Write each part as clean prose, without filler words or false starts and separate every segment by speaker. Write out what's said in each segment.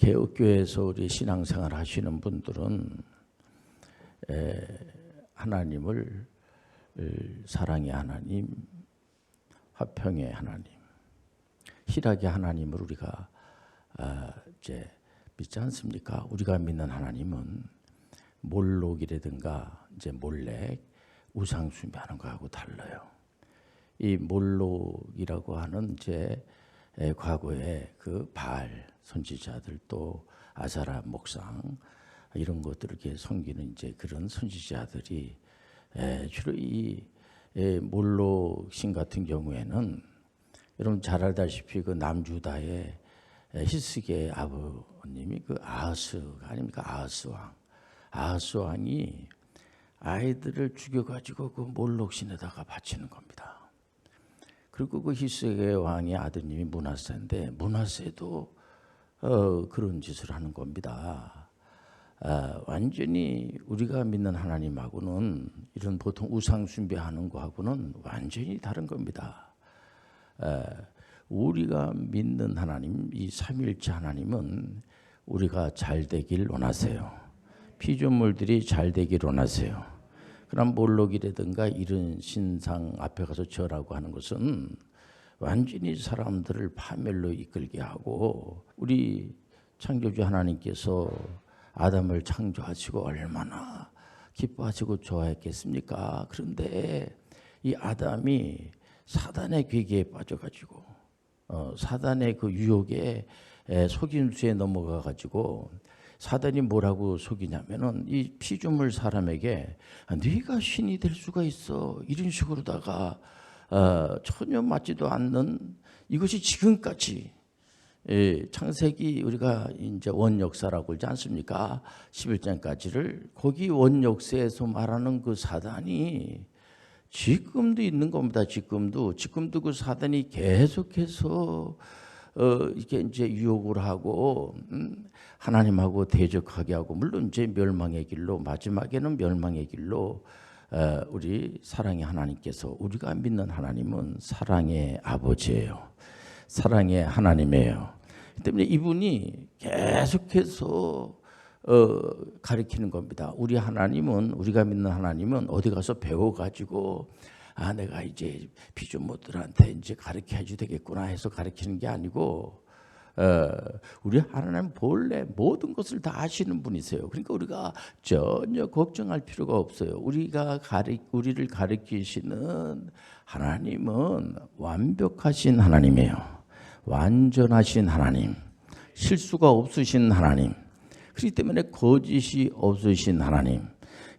Speaker 1: 개혁교회에서 우리 신앙생활 하시는 분들은 하나님을 사랑의 하나님, 화평의 하나님, 희락의 하나님을 우리가 이제 믿지 않습니까? 우리가 믿는 하나님은 몰록이라든가 이제 몰렉, 우상 숭배하는 거하고 달라요. 이 몰록이라고 하는 이제 과거에 그 바알 선지자들 또 아사라 목상 이런 것들을 이렇게 섬기는 이제 그런 선지자들이 주로 이 몰록 신 같은 경우에는 여러분 잘 알다시피 그 남주다의 히스기야의 아버님이 그 아하스가 아닙니까? 아하스 왕. 아하스 왕이 아이들을 죽여가지고 그 몰록 신에다가 바치는 겁니다. 그리고 그 히스기야 왕의 아드님이 므낫세인데 므낫세도 그런 짓을 하는 겁니다. 완전히 우리가 믿는 하나님하고는 이런 보통 우상 숭배하는 거하고는 완전히 다른 겁니다. 우리가 믿는 하나님, 이 삼위일체 하나님은 우리가 잘 되길 원하세요. 피조물들이 잘 되길 원하세요. 그럼 몰록이라든가 이런 신상 앞에 가서 절하고 하는 것은 완전히 사람들을 파멸로 이끌게 하고, 우리 창조주 하나님께서 아담을 창조하시고 얼마나 기뻐하시고 좋아했겠습니까? 그런데 이 아담이 사단의 괴계에 빠져가지고 사단의 그 유혹에 속임수에 넘어가가지고 사단이 뭐라고 속이냐면은 이 피조물 사람에게 네가 신이 될 수가 있어 이런 식으로다가 전혀 맞지도 않는, 이것이 지금까지 창세기 우리가 이제 원역사라고 그러지 않습니까? 11장까지를 거기 원역사에서 말하는 그 사단이 지금도 있는 겁니다. 지금도 그 사단이 계속해서 이게 이제 유혹을 하고 하나님하고 대적하게 하고, 물론 이제 멸망의 길로, 마지막에는 멸망의 길로 우리 사랑의 하나님께서, 우리가 믿는 하나님은 사랑의 아버지예요. 사랑의 하나님이에요. 때문에 이분이 계속해서 가르치는 겁니다. 우리 하나님은, 우리가 믿는 하나님은 어디 가서 배워가지고 내가 이제 피조물들한테 이제 가르쳐야지 되겠구나 해서 가르치는 게 아니고, 우리 하나님 본래 모든 것을 다 아시는 분이세요. 그러니까 우리가 전혀 걱정할 필요가 없어요. 우리를 가르치시는 하나님은 완벽하신 하나님이에요. 완전하신 하나님, 실수가 없으신 하나님, 그렇기 때문에 거짓이 없으신 하나님.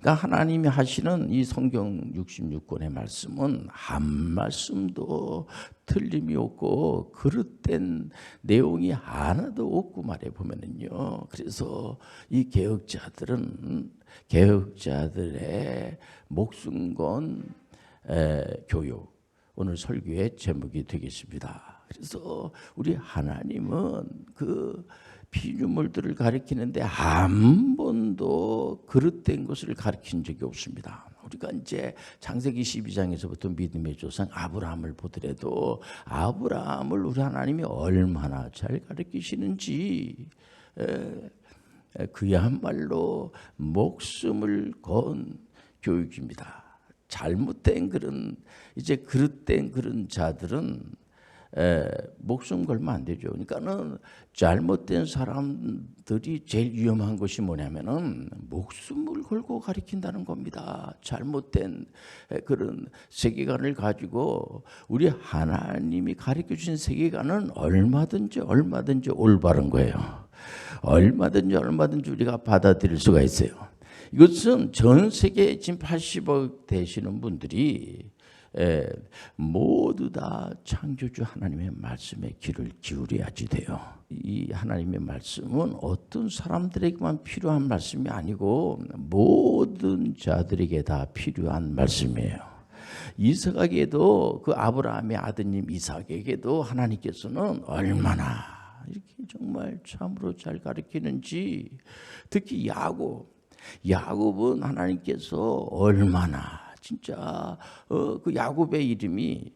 Speaker 1: 그러니까 하나님이 하시는 이 성경 66권의 말씀은 한 말씀도 틀림이 없고 그릇된 내용이 하나도 없고 말해 보면은요. 그래서 이 개혁자들의 목숨 건 교육, 오늘 설교의 제목이 되겠습니다. 그래서 우리 하나님은 그 피조물들을 가리키는데 한 번도 그릇된 것을 가리킨 적이 없습니다. 우리가 이제 창세기 12장에서부터 믿음의 조상 아브라함을 보더라도 아브라함을 우리 하나님이 얼마나 잘 가르치시는지, 그야말로 목숨을 건 교육입니다. 잘못된 그런 이제 그릇된 그런 자들은 목숨 걸면 안 되죠. 그러니까는 잘못된 사람들이 제일 위험한 것이 뭐냐면은 목숨을 걸고 가리킨다는 겁니다. 잘못된 그런 세계관을 가지고 우리 하나님이 가르쳐 주신 세계관은 얼마든지 올바른 거예요. 얼마든지 우리가 받아들일 수가 있어요. 이것은 전 세계 지금 80억 되시는 분들이 모두 다 창조주 하나님의 말씀에 귀를 기울여야지 돼요. 이 하나님의 말씀은 어떤 사람들에게만 필요한 말씀이 아니고 모든 자들에게 다 필요한 말씀이에요. 이삭에게도, 그 아브라함의 아드님 이삭에게도 하나님께서는 얼마나 이렇게 정말 참으로 잘 가르치는지, 특히 야곱은 하나님께서 얼마나 진짜 그 야곱의 이름이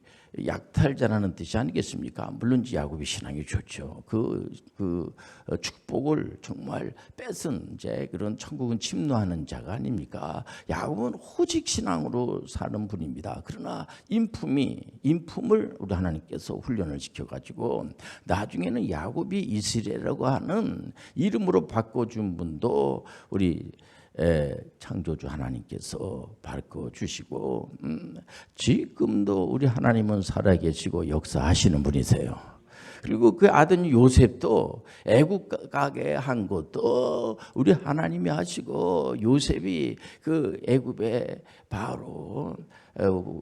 Speaker 1: 약탈자라는 뜻이 아니겠습니까? 물론 야곱의 신앙이 좋죠. 그 축복을 정말 뺏은 이제 그런 천국은 침노하는 자가 아닙니까? 야곱은 오직 신앙으로 사는 분입니다. 그러나 인품을 우리 하나님께서 훈련을 시켜가지고 나중에는 야곱이 이스라엘이라고 하는 이름으로 바꿔준 분도 우리 창조주 하나님께서 바꿔주시고 지금도 우리 하나님은 살아계시고 역사하시는 분이세요. 그리고 그 아들 요셉도 애국 가게 한 것도 우리 하나님이 하시고, 요셉이 그 애굽의 바로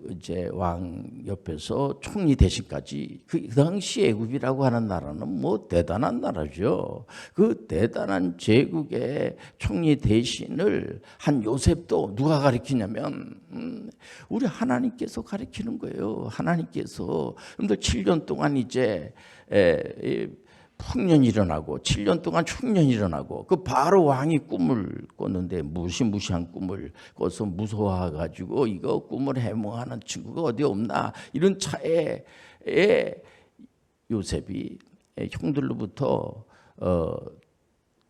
Speaker 1: 이제 왕 옆에서 총리 대신까지, 그 당시 애굽이라고 하는 나라는 뭐 대단한 나라죠. 그 대단한 제국의 총리 대신을 한 요셉도 누가 가르치냐면 우리 하나님께서 가르치는 거예요. 하나님께서. 여러분들 7년 동안 이제 풍년이 일어나고 7년 동안 흉년이 일어나고 그 바로 왕이 꿈을 꿨는데 무시무시한 꿈을 꿔서 무서워가지고 이거 꿈을 해몽하는 친구가 어디 없나, 이런 차에 요셉이 형들로부터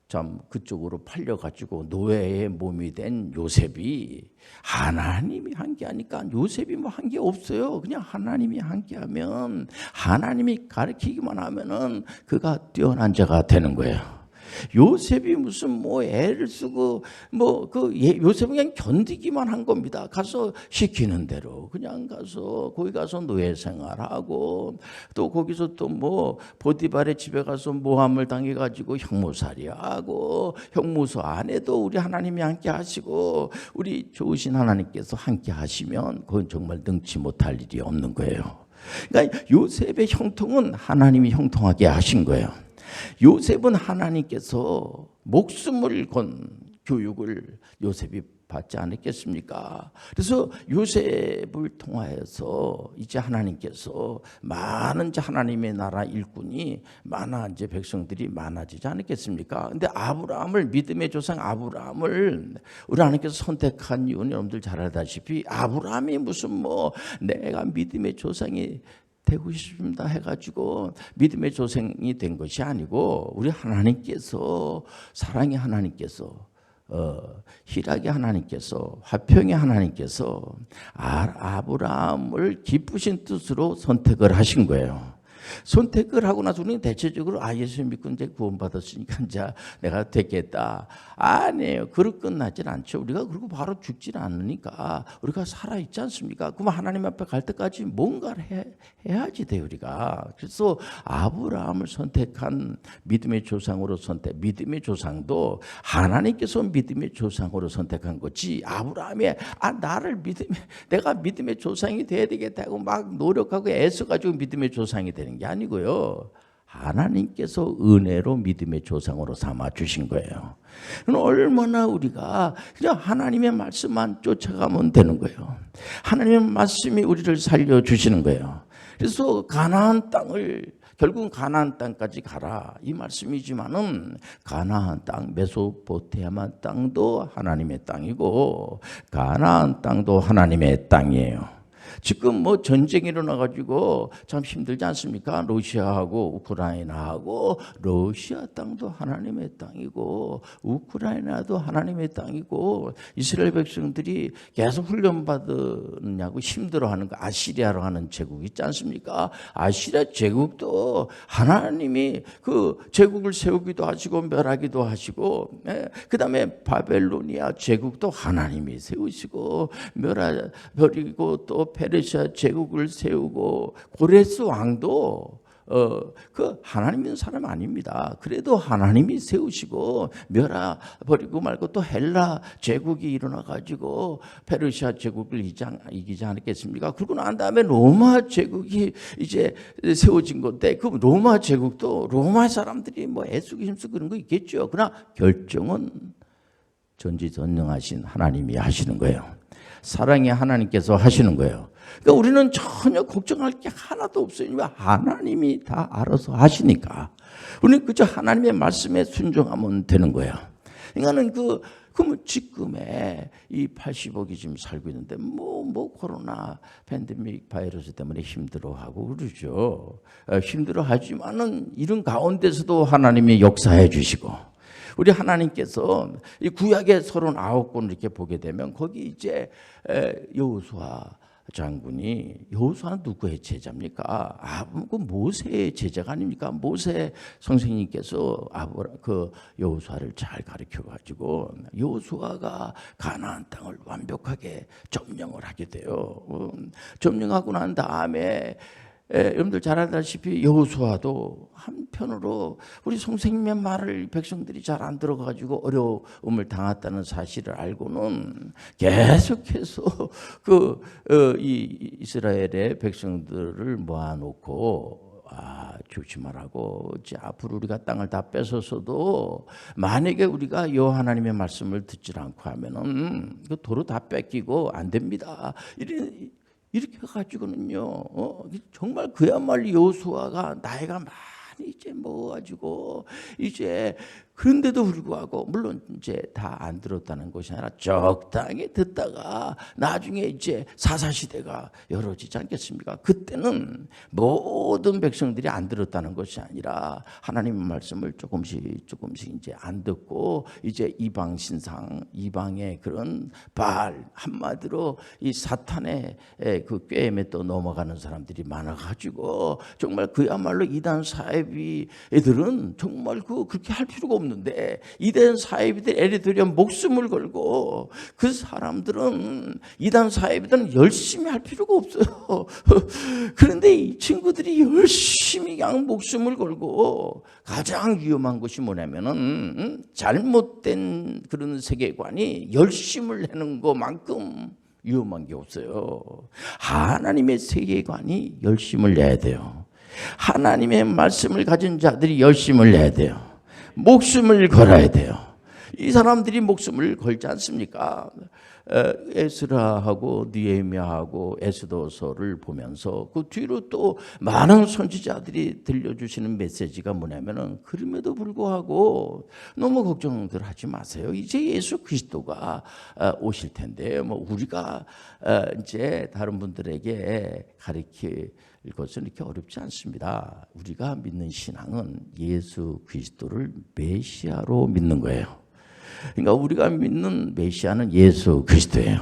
Speaker 1: 참 그쪽으로 팔려가지고 노예의 몸이 된 요셉이 하나님이 한 게 하니까, 요셉이 뭐 한 게 없어요. 그냥 하나님이 함께하면, 하나님이 가르치기만 하면은 그가 뛰어난 자가 되는 거예요. 요셉이 무슨 뭐 애를 쓰고 요셉은 그냥 견디기만 한 겁니다. 가서 시키는 대로 그냥 가서 거기 가서 노예 생활하고, 또 거기서 또 뭐 보디발의 집에 가서 모함을 당해가지고 형무살이하고, 형무소 안에도 우리 하나님이 함께 하시고, 우리 좋으신 하나님께서 함께 하시면 그건 정말 능치 못할 일이 없는 거예요. 그러니까 요셉의 형통은 하나님이 형통하게 하신 거예요. 요셉은 하나님께서 목숨을 건 교육을 요셉이 받지 않았겠습니까? 그래서 요셉을 통하여서 이제 하나님께서 많은 하나님의 나라 일꾼이 이제 백성들이 많아지지 않았겠습니까? 근데 아브라함을, 믿음의 조상 아브라함을 우리 하나님께서 선택한 이유는 여러분들 잘 알다시피, 아브라함이 무슨 뭐 내가 믿음의 조상이 되고 싶습니다 해가지고 믿음의 조상이 된 것이 아니고, 우리 하나님께서, 사랑의 하나님께서, 희락의 하나님께서, 화평의 하나님께서 아브라함을 기쁘신 뜻으로 선택을 하신 거예요. 선택을 하고 나서 우리는 대체적으로 예수 믿고 이제 구원받았으니까 이제 내가 됐겠다. 아니에요. 그렇게 끝나질 않죠. 우리가 그리고 바로 죽질 않으니까 우리가 살아있지 않습니까? 그럼 하나님 앞에 갈 때까지 뭔가를 해야지 돼요, 우리가. 그래서 아브라함을 선택한 믿음의 조상으로 믿음의 조상도 하나님께서 믿음의 조상으로 선택한 거지, 아브라함이 내가 믿음의 조상이 돼야 되겠다고 막 노력하고 애써가지고 믿음의 조상이 되는 게 아니고요. 하나님께서 은혜로 믿음의 조상으로 삼아 주신 거예요. 얼마나 우리가 그냥 하나님의 말씀만 쫓아가면 되는 거예요. 하나님의 말씀이 우리를 살려주시는 거예요. 그래서 가나안 땅을, 결국은 가나안 땅까지 가라 이 말씀이지만은, 가나안 땅, 메소포타미아 땅도 하나님의 땅이고 가나안 땅도 하나님의 땅이에요. 지금 뭐 전쟁이 일어나가지고 참 힘들지 않습니까? 러시아하고 우크라이나하고, 러시아 땅도 하나님의 땅이고 우크라이나도 하나님의 땅이고, 이스라엘 백성들이 계속 훈련받느냐고 힘들어하는 거 아시리아로 하는 제국 있지 않습니까? 아시리아 제국도 하나님이 그 제국을 세우기도 하시고 멸하기도 하시고, 그 다음에 바벨로니아 제국도 하나님이 세우시고 멸이고, 또 페르시아 제국을 세우고, 고레스 왕도 그 하나님 믿는 사람 아닙니다. 그래도 하나님이 세우시고 멸해버리고 말고, 또 헬라 제국이 일어나가지고 페르시아 제국을 이기지 않았겠습니까? 그러고 난 다음에 로마 제국이 이제 세워진 건데, 그 로마 제국도 로마 사람들이 뭐 애쓰고 힘쓰고 그런 거 있겠죠. 그러나 결정은 전지전능하신 하나님이 하시는 거예요. 사랑의 하나님께서 하시는 거예요. 그러니까 우리는 전혀 걱정할 게 하나도 없어요. 하나님이 다 알아서 하시니까 우리는 그저 하나님의 말씀에 순종하면 되는 거예요. 그러니까는 그 그러면 지금의 이 80억이 지금 살고 있는데 뭐 코로나 팬데믹 바이러스 때문에 힘들어하고 그러죠. 힘들어하지만은 이런 가운데서도 하나님이 역사해 주시고, 우리 하나님께서 이 구약의 39권을 이렇게 보게 되면 거기 이제 여호수아 장군이, 여호수아는 누구의 제자입니까? 그 모세의 제자가 아닙니까? 모세 선생님께서 그 여호수아를 잘 가르쳐 가지고 여호수아가 가나안 땅을 완벽하게 점령을 하게 돼요. 점령하고 난 다음에 여러분들 잘 알다시피 여호수아도 한편으로 우리 선생님의 말을 백성들이 잘 안 들어가지고 어려움을 당했다는 사실을 알고는 계속해서 이 이스라엘의 백성들을 모아놓고 조심하라고, 이제 앞으로 우리가 땅을 다 뺏었어도 만약에 우리가 여호와 하나님의 말씀을 듣지 않고 하면은 그 도로 다 뺏기고 안 됩니다. 이렇게 해가지고는요, 정말 그야말로 여호수아가 나이가 많이 이제 먹어가지고 이제, 그런데도 불구하고 물론 이제 다 안 들었다는 것이 아니라 적당히 듣다가 나중에 이제 사사시대가 열어지지 않겠습니까? 그때는 모든 백성들이 안 들었다는 것이 아니라 하나님의 말씀을 조금씩 이제 안 듣고 이제 이방 신상, 이방의 그런 바알, 한마디로 이 사탄의 그 꾀임에 또 넘어가는 사람들이 많아가지고 정말 그야말로 이단 사이비들은 정말 그렇게 할 필요가 없는데, 이단 사이비들 예를 들면 목숨을 걸고, 그 사람들은 이단 사이비들은 열심히 할 필요가 없어요. 그런데 이 친구들이 열심히 그냥 목숨을 걸고, 가장 위험한 것이 뭐냐면은 잘못된 그런 세계관이 열심을 내는 것만큼 위험한 게 없어요. 하나님의 세계관이 열심을 내야 돼요. 하나님의 말씀을 가진 자들이 열심을 내야 돼요. 목숨을 걸어야 돼요. 이 사람들이 목숨을 걸지 않습니까? 에스라하고 느헤미야하고 에스더서를 보면서 그 뒤로 또 많은 선지자들이 들려주시는 메시지가 뭐냐면은, 그럼에도 불구하고 너무 걱정들 하지 마세요. 이제 예수 그리스도가 오실 텐데 뭐 우리가 이제 다른 분들에게 가르칠 것은 이렇게 어렵지 않습니다. 우리가 믿는 신앙은 예수 그리스도를 메시아로 믿는 거예요. 그러니까 우리가 믿는 메시아는 예수 그리스도예요.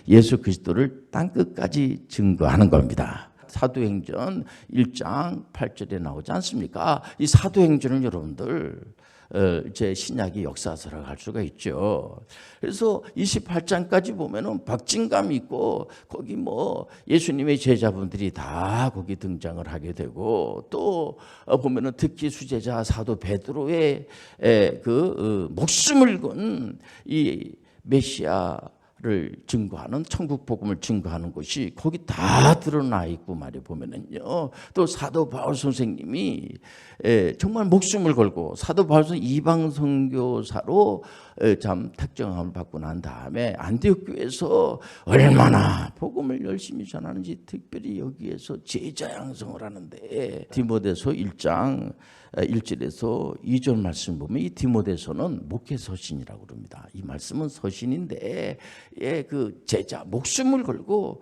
Speaker 1: 예수 그리스도를 땅끝까지 증거하는 겁니다. 사도행전 1장 8절에 나오지 않습니까? 이 사도행전은 여러분들 제 신약의 역사서라고 할 수가 있죠. 그래서 28장까지 보면은 박진감 있고, 거기 뭐 예수님의 제자분들이 다 거기 등장을 하게 되고, 또 보면은 특히 수제자 사도 베드로의 목숨을 건 이 메시아를 증거하는, 천국 복음을 증거하는 것이 거기 다 드러나 있고 말이에요. 보면은요, 또 사도 바울 선생님이 정말 목숨을 걸고, 사도 바울 선생님 이방 선교사로 참 택정함을 받고 난 다음에 안디옥 교회에서 얼마나 복음을 열심히 전하는지, 특별히 여기에서 제자 양성을 하는데, 디모데서 1장 1절에서 2절 말씀 보면 이 디모데서는 목회 서신이라고 그럽니다. 이 말씀은 서신인데, 그 제자 목숨을 걸고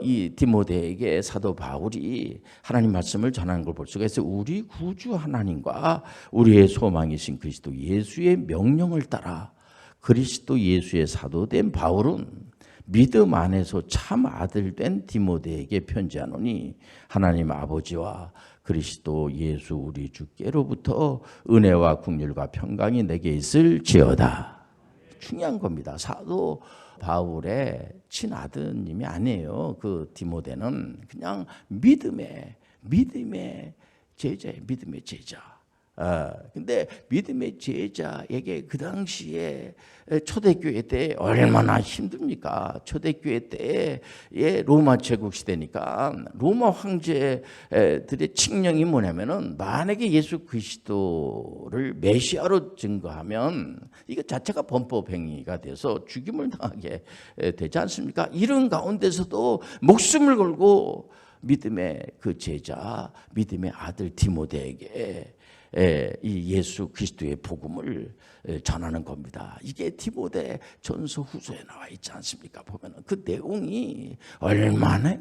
Speaker 1: 이 디모데에게 사도 바울이 하나님 말씀을 전하는 걸 볼 수가 있어요. 우리 구주 하나님과 우리의 소망이신 그리스도 예수의 명령을 따라 그리스도 예수의 사도된 바울은 믿음 안에서 참 아들 된 디모데에게 편지하노니, 하나님 아버지와 그리스도 예수 우리 주께로부터 은혜와 긍휼과 평강이 내게 있을지어다. 중요한 겁니다. 사도 바울의 친아드님이 아니에요. 그 디모데는 그냥 믿음의 제자예요. 믿음의 제자. 근데 믿음의 제자에게 그 당시에 초대교회 때 얼마나 힘듭니까? 초대교회 때에 로마 제국 시대니까 로마 황제들의 칙령이 뭐냐면은, 만약에 예수 그리스도를 메시아로 증거하면 이거 자체가 범법 행위가 돼서 죽임을 당하게 되지 않습니까? 이런 가운데서도 목숨을 걸고 믿음의 그 제자, 믿음의 아들 디모데에게 이 예수 그리스도의 복음을 전하는 겁니다. 이게 디모데 전서 후서에 나와 있지 않습니까? 보면 그 내용이 얼마나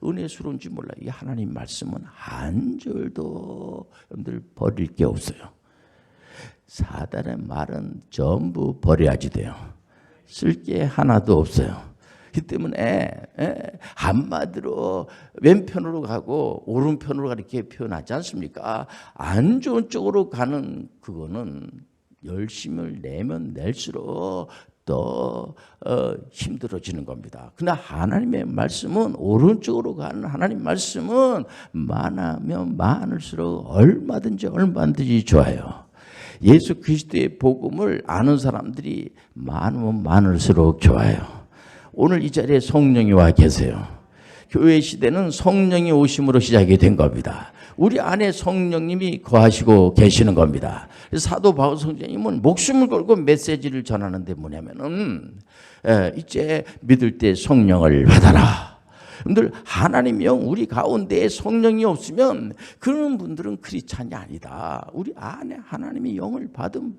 Speaker 1: 은혜스러운지 몰라요. 이 하나님 말씀은 한 줄도 여러분들 버릴 게 없어요. 사단의 말은 전부 버려야지 돼요. 쓸 게 하나도 없어요. 그 때문에 한마디로 왼편으로 가고 오른편으로 이렇게 표현하지 않습니까? 안 좋은 쪽으로 가는 그거는 열심을 내면 낼수록 더 힘들어지는 겁니다. 그러나 하나님의 말씀은 오른쪽으로 가는 하나님 말씀은 많으면 많을수록 얼마든지 좋아요. 예수 그리스도의 복음을 아는 사람들이 많으면 많을수록 좋아요. 오늘 이 자리에 성령이 와 계세요. 교회 시대는 성령이 오심으로 시작이 된 겁니다. 우리 안에 성령님이 거하시고 계시는 겁니다. 사도 바울 성령님은 목숨을 걸고 메시지를 전하는데 뭐냐면은 이제 믿을 때 성령을 받아라. 여러분들 하나님 영 우리 가운데에 성령이 없으면 그런 분들은 크리스찬이 아니다. 우리 안에 하나님의 영을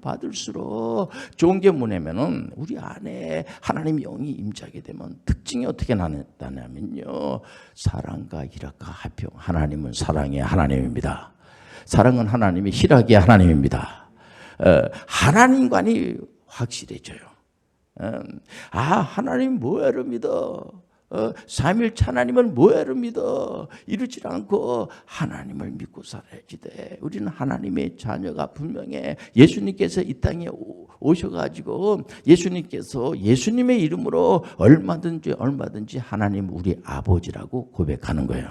Speaker 1: 받을수록 좋은 게 뭐냐면은 우리 안에 하나님의 영이 임재하게 되면 특징이 어떻게 나타나면요, 사랑과 희락과 화평. 하나님은 사랑의 하나님입니다. 사랑은 하나님이 희락의 하나님입니다. 하나님관이 확실해져요. 하나님 뭐야를 믿어. 삼일체 하나님을 뭐야를 믿어. 이러지 않고 하나님을 믿고 살아야지 돼. 우리는 하나님의 자녀가 분명해. 예수님께서 이 땅에 오셔가지고 예수님께서 예수님의 이름으로 얼마든지 하나님 우리 아버지라고 고백하는 거예요.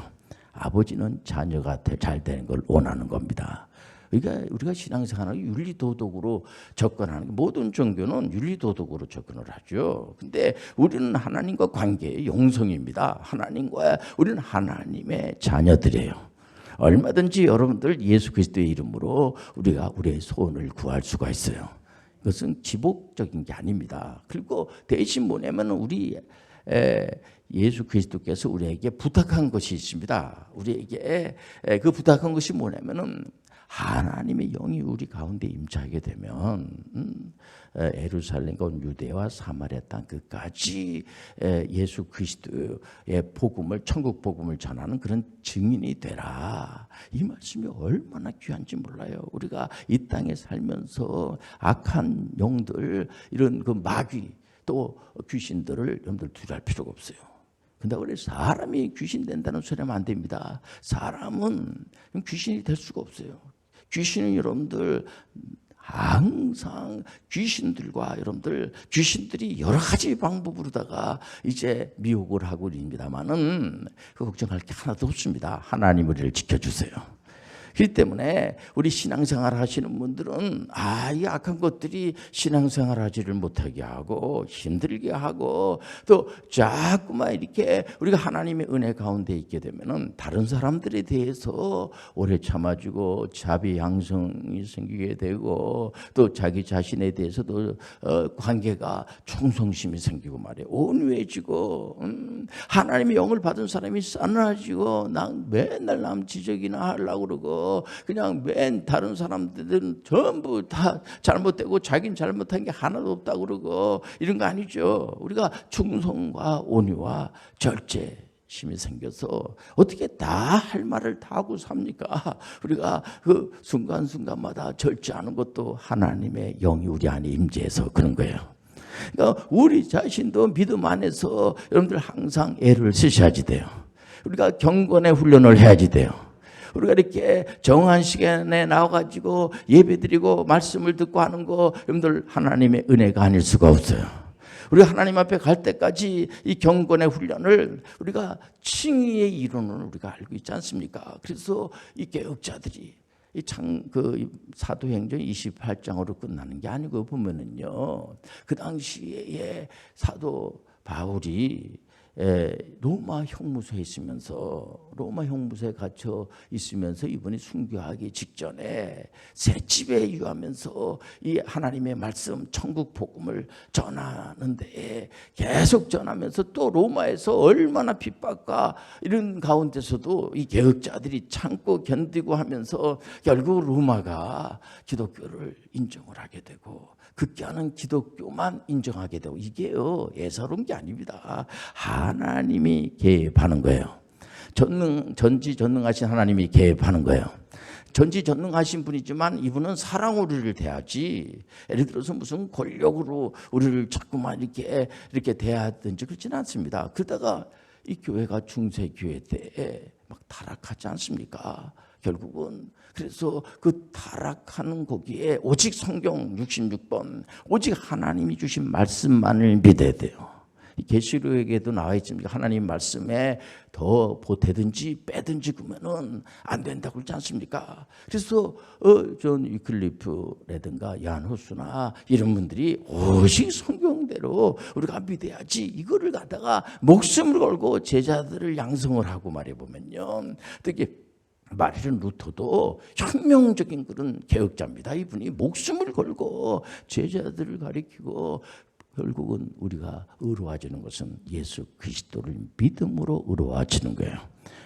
Speaker 1: 아버지는 자녀가 잘 되는 걸 원하는 겁니다. 그러니까 우리가 신앙생활을 윤리도덕으로 접근하는 게, 모든 종교는 윤리도덕으로 접근을 하죠. 근데 우리는 하나님과 관계의 영성입니다. 우리는 하나님의 자녀들이에요. 얼마든지 여러분들 예수 그리스도의 이름으로 우리가 우리의 소원을 구할 수가 있어요. 이것은 기복적인 게 아닙니다. 그리고 대신 뭐냐면 우리 예수 그리스도께서 우리에게 부탁한 것이 있습니다. 우리에게 그 부탁한 것이 뭐냐면은 하나님의 영이 우리 가운데 임재하게 되면 예루살렘과 유대와 사마리아 땅 끝까지 예수 그리스도의 복음을, 천국 복음을 전하는 그런 증인이 되라. 이 말씀이 얼마나 귀한지 몰라요. 우리가 이 땅에 살면서 악한 영들, 이런 그 마귀 또 귀신들을 여러분들 두려워할 필요가 없어요. 근데 우리 사람이 귀신 된다는 소리 하면 안 됩니다. 사람은 귀신이 될 수가 없어요. 귀신은 여러분들 항상 귀신들이 여러 가지 방법으로다가 이제 미혹을 하고 있습니다만은 그 걱정할 게 하나도 없습니다. 하나님 우리를 지켜주세요. 그렇기 때문에 우리 신앙생활 하시는 분들은 이 악한 것들이 신앙생활 하지를 못하게 하고 힘들게 하고 또 자꾸만 이렇게 우리가 하나님의 은혜 가운데 있게 되면은 다른 사람들에 대해서 오래 참아주고 자비 양성이 생기게 되고 또 자기 자신에 대해서도 관계가 충성심이 생기고 말이에요. 온유해지고 하나님의 영을 받은 사람이 싸늘해지고 맨날 남 지적이나 하려고 그러고 그냥 다른 사람들은 전부 다 잘못되고 자기는 잘못한 게 하나도 없다고 그러고 이런 거 아니죠. 우리가 충성과 온유와 절제심이 생겨서 어떻게 다 할 말을 다 하고 삽니까? 우리가 그 순간순간마다 절제하는 것도 하나님의 영이 우리 안에 임재해서 그런 거예요. 그러니까 우리 자신도 믿음 안에서 여러분들 항상 애를 쓰셔야지 돼요. 우리가 경건의 훈련을 해야지 돼요. 우리가 이렇게 정한 시간에 나와가지고 예배드리고 말씀을 듣고 하는 거 여러분들 하나님의 은혜가 아닐 수가 없어요. 우리가 하나님 앞에 갈 때까지 이 경건의 훈련을 우리가 칭의의 이론을 우리가 알고 있지 않습니까? 그래서 이 개혁자들이 사도행전 28장으로 끝나는 게 아니고 보면은요, 그 당시에 사도 바울이 로마 형무소에 갇혀 있으면서 이분이 순교하기 직전에 셋집에 유하면서 이 하나님의 말씀 천국 복음을 전하는데 계속 전하면서 또 로마에서 얼마나 핍박과 이런 가운데서도 이 개혁자들이 참고 견디고 하면서 결국 로마가 기독교를 인정을 하게 되고 극기하는 기독교만 인정하게 되고 이게요 예사로운 게 아닙니다. 하나님이 개입하는 거예요. 전지전능하신 하나님이 개입하는 거예요. 전지전능하신 분이지만 이분은 사랑으로 우리를 대하지 예를 들어서 무슨 권력으로 우리를 자꾸만 이렇게 대하든지 그렇지는 않습니다. 그러다가 이 교회가 중세교회 때 막 타락하지 않습니까? 결국은 그래서 그 타락하는 거기에 오직 성경 66번 오직 하나님이 주신 말씀만을 믿어야 돼요. 계시록에도 나와 있습니다. 하나님 말씀에 더 보태든지 빼든지 그러면은 안 된다고 그러지 않습니까? 그래서 존 위클리프라든가 얀 후스나 이런 분들이 오직 성경대로 우리가 믿어야지 이거를 갖다가 목숨을 걸고 제자들을 양성을 하고 말해 보면요. 특히 마르틴 루터도 혁명적인 그런 개혁자입니다. 이분이 목숨을 걸고 제자들을 가리키고 결국은 우리가 의로워지는 것은 예수 그리스도를 믿음으로 의로워지는 거예요.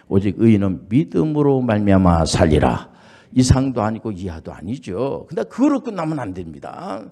Speaker 1: 오직 의인은 믿음으로 말미암아 살리라. 이상도 아니고 이하도 아니죠. 근데 그거로 끝나면 안 됩니다.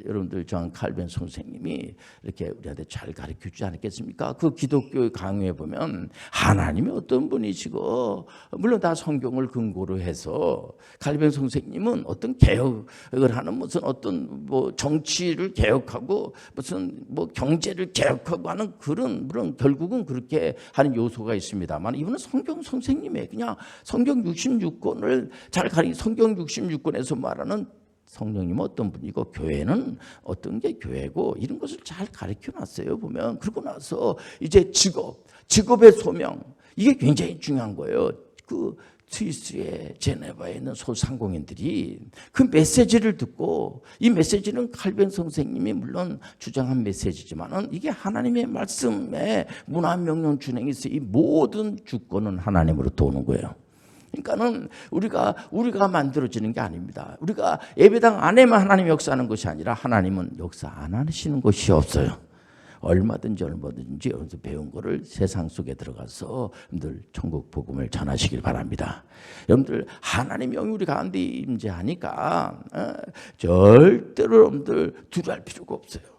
Speaker 1: 여러분들 저한 칼빈 선생님이 이렇게 우리한테 잘 가르쳐 주지 않았겠습니까? 그 기독교의 강요에 보면 하나님이 어떤 분이시고 물론 다 성경을 근거로 해서 칼빈 선생님은 어떤 개혁을 하는 무슨 어떤 뭐 정치를 개혁하고 무슨 뭐 경제를 개혁하고 하는 그런 물론 결국은 그렇게 하는 요소가 있습니다만 이분은 성경 선생님이에요. 그냥 성경 66권을 잘 가리키 성경 66권에서 말하는 성령님은 어떤 분이고 교회는 어떤 게 교회고 이런 것을 잘 가르쳐 놨어요. 보면 그러고 나서 이제 직업의 소명 이게 굉장히 중요한 거예요. 그 스위스의 제네바에 있는 소상공인들이 그 메시지를 듣고 이 메시지는 칼빈 선생님이 물론 주장한 메시지지만은 이게 하나님의 말씀에 문화명령 준행이 있어 이 모든 주권은 하나님으로부터 오는 거예요. 그러니까는 우리가 만들어지는 게 아닙니다. 우리가 예배당 안에만 하나님 역사하는 것이 아니라 하나님은 역사 안 하시는 것이 없어요. 얼마든지 여러분들 배운 거를 세상 속에 들어가서 여러분들 천국 복음을 전하시길 바랍니다. 여러분들 하나님 영이 우리 가운데 임재하니까 절대로 여러분들 두려워할 필요가 없어요.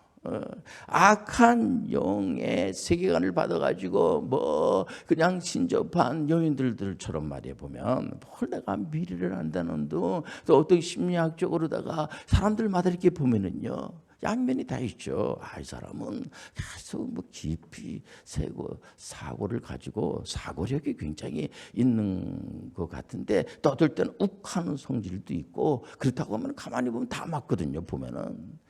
Speaker 1: 악한 영의 세계관을 받아가지고 뭐 그냥 신접한 여인들처럼 말해 보면 뭘 내가 미래를 안다는도 또 어떤 심리학적으로다가 사람들마다 이렇게 보면은요 양면이 다 있죠. 이 사람은 계속 뭐 깊이 세고 사고를 가지고 사고력이 굉장히 있는 것 같은데 또 어떨 때는 욱하는 성질도 있고 그렇다고 하면 가만히 보면 다 맞거든요. 보면은.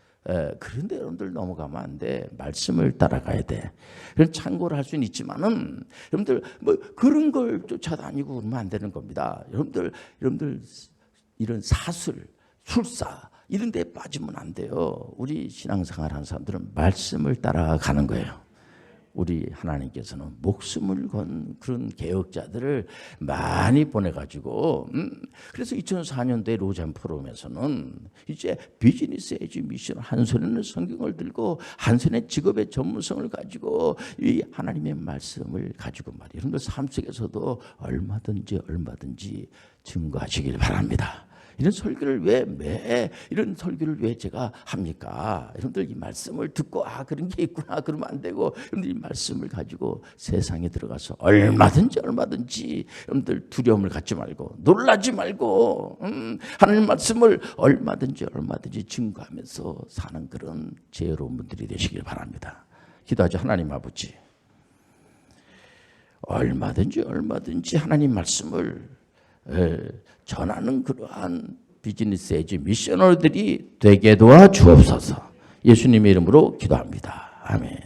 Speaker 1: 그런데 여러분들 넘어가면 안 돼. 말씀을 따라가야 돼. 그런 참고를 할 수는 있지만은 여러분들 뭐 그런 걸 쫓아다니고 그러면 안 되는 겁니다. 여러분들 이런 사술, 술사 이런 데 빠지면 안 돼요. 우리 신앙생활 하는 사람들은 말씀을 따라가는 거예요. 우리 하나님께서는 목숨을 건 그런 개혁자들을 많이 보내가지고 그래서 2004년도에 로젠 포럼에서는 이제 비즈니스 에이지 미션 한 손에는 성경을 들고 한 손에 직업의 전문성을 가지고 이 하나님의 말씀을 가지고 말이에요. 여러분들 삶 속에서도 얼마든지 증거하시길 바랍니다. 이런 설교를 이런 설교를 왜 제가 합니까? 여러분들 이 말씀을 듣고 그런 게 있구나 그러면 안 되고 여러분들 이 말씀을 가지고 세상에 들어가서 얼마든지 여러분들 두려움을 갖지 말고 놀라지 말고 하나님 말씀을 얼마든지 증거하면서 사는 그런 지혜로운 분들이 되시길 바랍니다. 기도하죠. 하나님 아버지 얼마든지 하나님 말씀을 전하는 그러한 비즈니스 에이지 미셔너들이 되게 도와주옵소서. 예수님의 이름으로 기도합니다. 아멘.